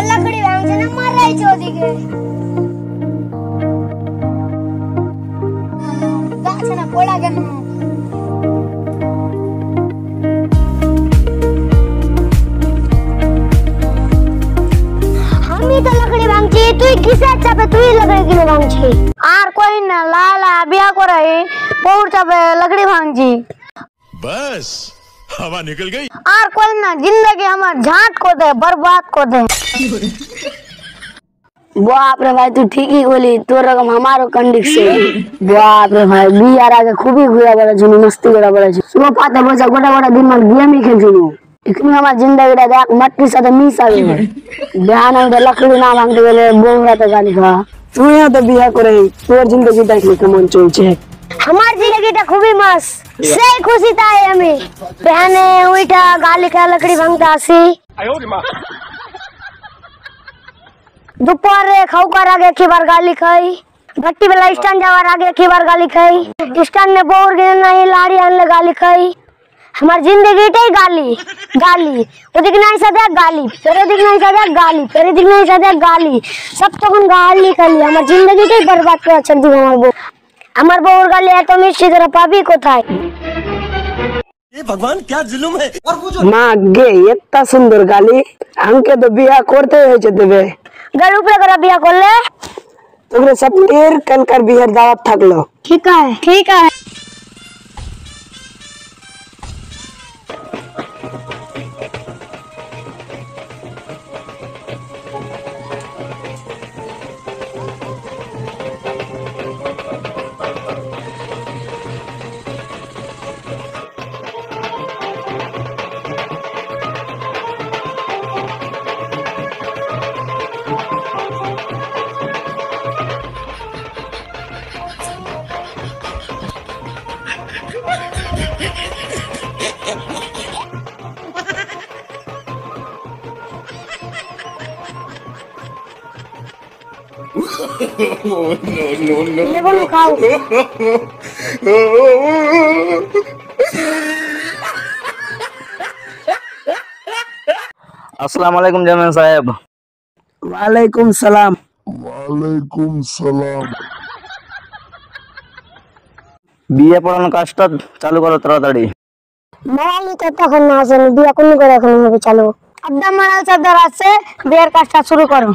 लकड़ी मार रही चौधरी के पोड़ा के तो लकड़ी मांगची तुई किसे चापे तुई लकड़ी किलो मांगची आर कोई ना लाला बिया को रही पौड़ चापे लकड़ी मांगची बस हवा निकल गई आर कोई ना जिंदगी हमार झाट को दे बर्बाद को दे बाप रे भाई तू ठीक ही बोली तो रकम हमारो कंडीशन बाप रे भाई बियार आगे खूब ही घुरा बड़ा जुनी मस्ती करा बड़ा सुनो पाते बजा गोटा गोटा दिन में गेम ही खेल जुनी इतनी हमार जिंदगी दा देख मट्टी साथे मिस आवे ध्यान में लकड़ी ना मांगते गेले बोंगरा तो गाली खा तू यहां तो बिया करे तोर जिंदगी देख ले केमन चलछे हमार जिंदगी ता खूब ही मस्त से खुशी ता है हमें बहने उइटा गाली खा लकड़ी मांगता आसी आयो रे मां दोपहर खाऊकार आगे की बार गाली खाई भट्टी वाला स्टैंड जावर आगे की बार गाली खाई स्टैंड में बोर गिर नहीं लाड़ी आने गाली खाई हमार जिंदगी टे गाली गाली वो दिखना ही सदा गाली फिर दिखना ही सदा गाली फिर दिखना ही सदा गाली सब तो हम गाली खाली हमार जिंदगी टे बर्बाद कर चल दी हमार बोर गाली है तो मिस्टी तरह पापी को था ये भगवान क्या जुल्म है और वो जो मां गे इतना सुंदर गाली हमके तो बिया करते है देबे गल ऊपर कर बिया कर ले तोरे सब ढेर कल कर बियर दावत थक लो ठीक है no ले बोलो खाओ अस्सलाम वालेकुम जमीन साहब वालेकुम सलाम বিয়ে পড়ানোর কাজটা চালু করো তাড়াতাড়ি মারালি তো তখন না আসেন বিয়া কোন করে এখন হবে চালু আড্ডা মারাল চাদর আছে বিয়ের কাজটা শুরু করো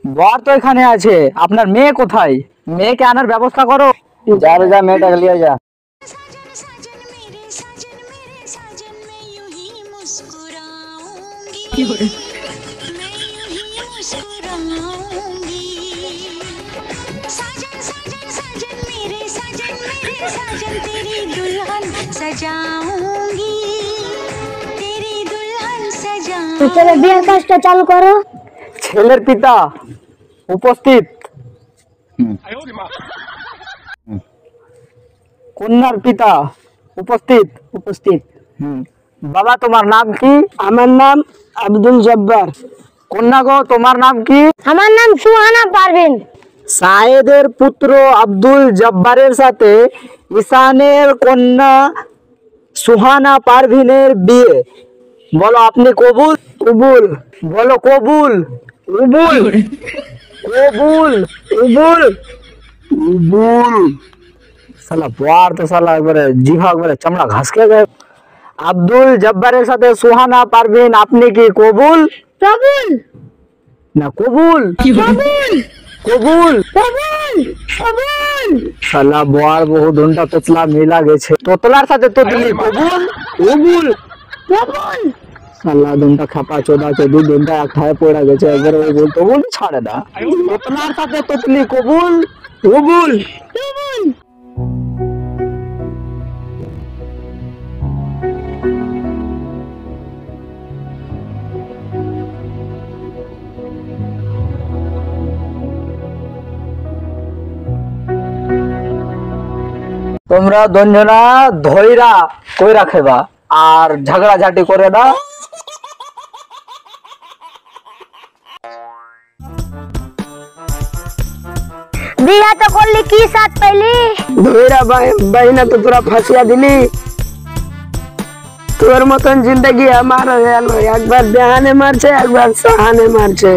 বর তো এখানে আছে আপনার মেয়ে কোথায় মেয়েকে আনার ব্যবস্থা করো যা রে যা মেয়েটাকে নিয়ে যা চলো বিয়ের কাজটা চালু করো ছেলের পিতা উপস্থিত কন্যার পিতা উপস্থিত বাবা তোমার নাম কি আমার নাম আব্দুল জব্বার কন্যা গো তোমার নাম কি আমার নাম সুহানা পারভিন সায়েদের পুত্র আব্দুল জব্বারের সাথে ঈশানের কন্যা সুহানা পারভিনের বিয়ে বলো আপনি কবুল কবুল বলো কবুল কবুল কবুল কবুল কবুল साला बार तो साला একবারে জিভা একবারে চামড়া ঘাসকে গেছে আব্দুল জব্বারের সাথে সুহানা পারভিন আপনি কি কবুল কবুল না কবুল কবুল কবুল কবুল কবুল সালা বার বহু ঘন্টা তোতলা মিলা গেছে তোতলার সাথে তোতলি কবুল কবুল কবুল সালা ঘন্টা খাপা চোদা চোদি ঘন্টা একটায় পড়া গেছে একবার ওই বলতো বল ছাড়ে না তোতলার সাথে তোতলি কবুল কবুল কবুল তোমরা দঞ্জনা ধইরা কই রাখেবা আর ঝগড়াঝাটি করে না। বিয়া তো করলি কি সাথ পাইলি? ধৈরা বাহিনা তো তোরা ফাঁসিয়া দিলি। তোর মতন জিন্দগি আমার হয়ে গেল, একবার দেহানে মারছে একবার সাহানে মারছে।